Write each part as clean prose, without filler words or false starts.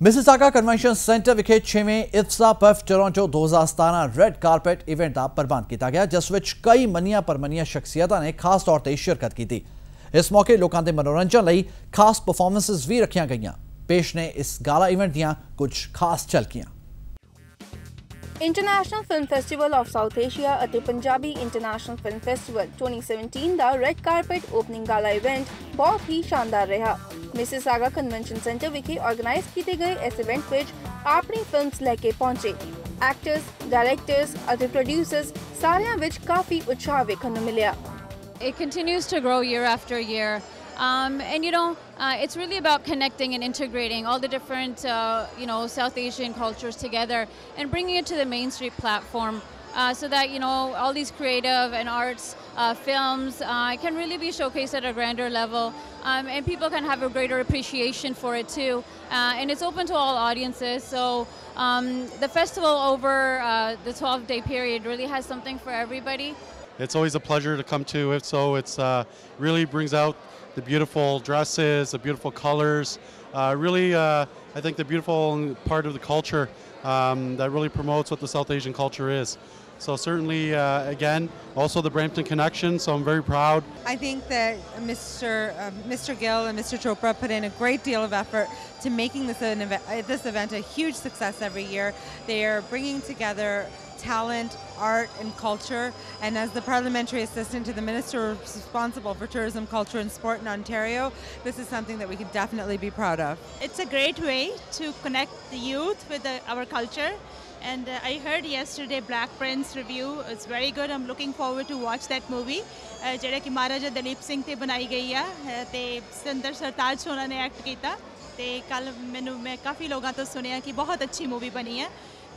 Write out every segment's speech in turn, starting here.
Mississauga convention centre विखे 6वें IFFSA PIFF Toronto 2017 red carpet event का प्रबंध किया गया, जिस विच कई मनिया परमनिया शख्सियतां ने खास तौर पर शिरकत की थी। इस मौके लोगों के मनोरंजन लई खास परफॉर्मेंसेस भी रखिया गई। पेश ने इस गाला इवेंट दियां कुछ खास झलकियां। International film festival of South Asia ਅਤੇ पंजाबी इंटरनेशनल फिल्म फेस्टिवल 2017 ਦਾ red carpet opening gala event ਬਹੁਤ ਹੀ ਸ਼ਾਨਦਾਰ ਰਿਹਾ। ਮਿਸਿਸਾਗਾ ਕਨਵੈਨਸ਼ਨ ਸੈਂਟਰ ਵਿਖੇ ਆਰਗੇਨਾਈਜ਼ ਕੀਤੇ ਗਏ ਇਸ ਇਵੈਂਟ ਵਿੱਚ ਆਪਣੀ ਫਿਲਮਸ ਲੈ ਕੇ ਪਹੁੰਚੇ ਐਕਟਰਸ, ਡਾਇਰੈਕਟਰਸ ਅਤੇ ਪ੍ਰੋਡਿਊਸਰਸ ਸਾਰਿਆਂ ਵਿੱਚ ਕਾਫੀ ਉਤਸ਼ਾਹ ਵੇਖਣ ਨੂੰ ਮਿਲਿਆ। It continues to grow year after year. And it's really about connecting and integrating all the different South Asian cultures together and bringing it to the Main Street platform, so that all these creative and arts films can really be showcased at a grander level, and people can have a greater appreciation for it too, and it's open to all audiences. So the festival over the 12-day period really has something for everybody. It's always a pleasure to come to IFSO. It's really brings out the beautiful dresses, the beautiful colors, I think the beautiful part of the culture that really promotes what the South Asian culture is. So certainly, again, also the Brampton connection, so I'm very proud. I think that Mr. Gill and Mr. Chopra put in a great deal of effort to making this event a huge success every year. They are bringing together talent, art and culture, and as the parliamentary assistant to the minister responsible for tourism, culture and sport in Ontario, this is something that we can definitely be proud of. It's a great way to connect the youth with our culture, and I heard yesterday Black Prince review. It's very good. I'm looking forward to watch that movie ਜਿਹੜਾ ਕਿ ਮਹਾਰਾਜਾ ਦਲੀਪ ਸਿੰਘ ਤੇ ਬਣਾਈ ਗਈ ਆ ਤੇ ਸਿੰਦਰ ਸਰਤਾਜ ਹੋਣਾ ਨੇ act ਕੀਤਾ ਤੇ ਕੱਲ ਮੈਂ ਕਾਫੀ ਲੋਕਾਂ ਤੋਂ ਸੁਣਿਆ ਕਿ ਬਹੁਤ ਅੱਛੀ ਮੂਵੀ ਬਣੀ ਹੈ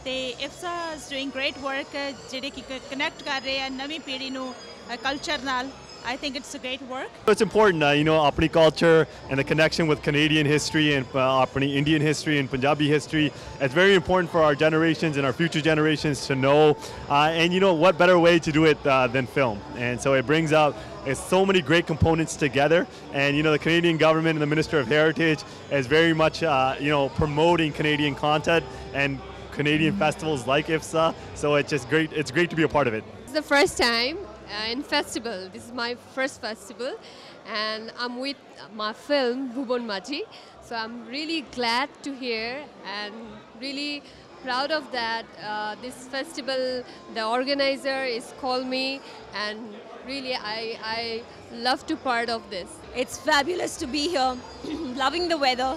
ਤੇ IFSA is doing great work ਜਿਹੜੇ ਕਿ ਕਨੈਕਟ ਕਰ ਰਹੇ ਆ ਨਵੀਂ ਪੀੜ੍ਹੀ ਨੂੰ ਕਲਚਰ ਨਾਲ. I think it's a great work. It's important, apni culture and the connection with Canadian history and apni Indian history and Punjabi history. It's very important for our generations and our future generations to know. And what better way to do it than film? And so it brings out so many great components together. And the Canadian government and the Minister of Heritage is very much promoting Canadian content and Canadian festivals like IFSA. So it's just great. It's great to be a part of it. It's the first time in festival. This is my first festival and I'm with my film Bhubon Maji, so I'm really glad to hear and really proud of that. This festival, the organizer is called me and really I love to part of this. It's fabulous to be here. Loving the weather,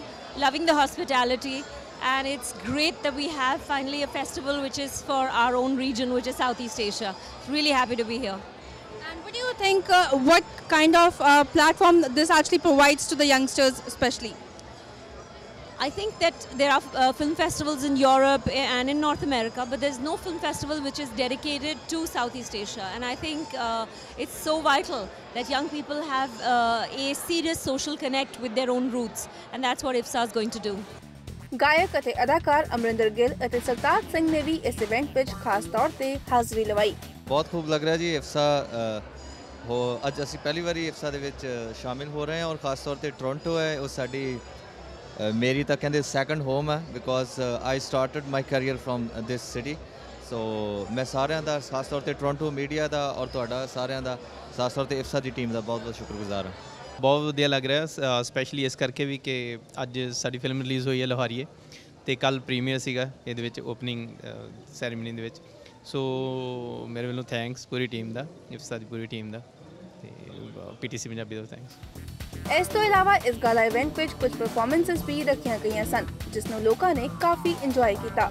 loving the hospitality, and it's great that we have finally a festival which is for our own region, which is Southeast Asia. Really happy to be here. And what do you think, what kind of platform this actually provides to the youngsters especially? I think that there are film festivals in Europe and in North America, but there's no film festival which is dedicated to Southeast Asia. And I think it's so vital that young people have a serious social connect with their own roots. And that's what IFSA is going to do. ਗਾਇਕ ਅਤੇ ਅਦਾਕਾਰ ਅਮਰਿੰਦਰ ਗਿੱਲ ਅਤੇ ਸਰਤਾਜ ਸਿੰਘ ਨੇ ਵੀ ਇਸ event ਵਿੱਚ ਖਾਸ ਤੌਰ ਤੇ ਹਾਜ਼ਰੀ ਲਵਾਈ। ਬਹੁਤ ਖੂਬ ਲੱਗ ਰਿਹਾ ਜੀ। IFSA ਅੱਜ ਅਸੀਂ ਪਹਿਲੀ ਵਾਰੀ IFSA ਦੇ ਵਿੱਚ ਸ਼ਾਮਿਲ ਹੋ ਰਹੇ ਹਾਂ ਔਰ ਖਾਸ ਤੌਰ ਤੇ ਟੋਰਾਂਟੋ ਹੈ ਉਹ ਸਾਡੀ ਮੇਰੀ ਤਾਂ ਕਹਿੰਦੇ ਸੈਕੰਡ ਹੋਮ ਹੈ because I started my career from this city. So ਮੈਂ ਸਾਰਿਆਂ ਦਾ ਖਾਸ ਤੌਰ ਤੇ ਟੋਰਾਂਟੋ ਮੀਡੀਆ ਦਾ ਔਰ ਤੁਹਾਡਾ ਸਾਰਿਆਂ ਦਾ ਖਾਸ ਤੌਰ ਤੇ IFSA ਦੀ ਟੀਮ ਦਾ ਬਹੁਤ ਬਹੁਤ ਸ਼ੁਕਰਗੁਜ਼ਾਰ ਹਾਂ। ਬਹੁਤ ਵਧੀਆ ਲੱਗ ਰਿਹਾ ਸਪੈਸ਼ਲੀ ਇਸ ਕਰਕੇ ਵੀ ਕਿ ਅੱਜ ਸਾਡੀ ਫਿਲਮ ਰਿਲੀਜ਼ ਹੋਈ ਹੈ ਲੋਹਾਰੀਏ ਅਤੇ ਕੱਲ੍ਹ ਪ੍ਰੀਮੀਅਰ ਸੀਗਾ ਇਹਦੇ ਵਿੱਚ ਓਪਨਿੰਗ ਸੈਰੇਮਨੀ ਦੇ ਵਿੱਚ। ਸੋ ਮੇਰੇ ਵੱਲੋਂ ਥੈਂਕਸ ਪੂਰੀ ਟੀਮ ਦਾ, IFSA ਦੀ ਪੂਰੀ ਟੀਮ ਦਾ ਅਤੇ PTC ਪੰਜਾਬੀ ਦਾ ਥੈਂਕਸ। ਇਸ ਤੋਂ ਇਲਾਵਾ ਇਸ ਗਾਲਾ ਇਵੈਂਟ ਵਿੱਚ ਕੁਝ ਪਰਫਾਰਮੈਂਸਸ ਵੀ ਰੱਖੀਆਂ ਗਈਆਂ ਸਨ ਜਿਸ ਨੂੰ ਲੋਕਾਂ ਨੇ ਕਾਫੀ ਇੰਜੋਏ ਕੀਤਾ।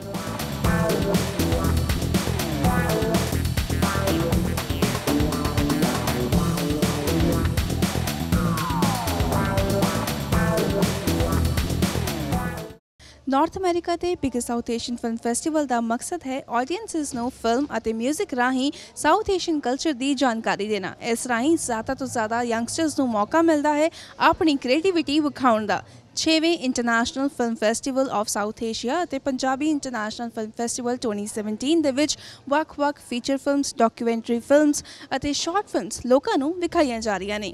ਨਾਰਥ ਅਮਰੀਕਾ ਦੇ biggest South Asian film festival ਦਾ ਮਕਸਦ ਹੈ ਆਡੀਅੰਸਿਸ ਨੂੰ ਫਿਲਮ ਅਤੇ ਮਿਊਜ਼ਿਕ ਰਾਹੀਂ ਸਾਊਥ ਏਸ਼ੀਅਨ ਕਲਚਰ ਦੀ ਜਾਣਕਾਰੀ ਦੇਣਾ। ਇਸ ਰਾਹੀਂ ਜ਼ਿਆਦਾ ਤੋਂ ਜ਼ਿਆਦਾ ਯੰਗਸਟਰਸ ਨੂੰ ਮੌਕਾ ਮਿਲਦਾ ਹੈ ਆਪਣੀ ਕ੍ਰੀਏਟੀਵਿਟੀ ਵਿਖਾਉਣ ਦਾ। 6ਵੇਂ international film festival of South Asia ਅਤੇ ਪੰਜਾਬੀ ਇੰਟਰਨੈਸ਼ਨਲ ਫਿਲਮ ਫੈਸਟੀਵਲ 2017 ਦੇ ਵਿੱਚ ਵੱਖ-ਵੱਖ ਫੀਚਰ ਫਿਲਮਸ, ਡਾਕੂਮੈਂਟਰੀ ਫਿਲਮਸ ਅਤੇ ਸ਼ਾਰਟ ਫਿਲਮਸ ਲੋਕਾਂ ਨੂੰ ਵਿਖਾਈਆਂ ਜਾ ਰਹੀਆਂ ਨੇ।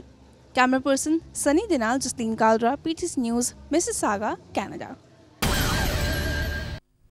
ਕੈਮਰਾ ਪਰਸਨ ਸਨੀ ਦੇ ਨਾਲ Jasleen Kalra, PTC news, Mississauga, Canada.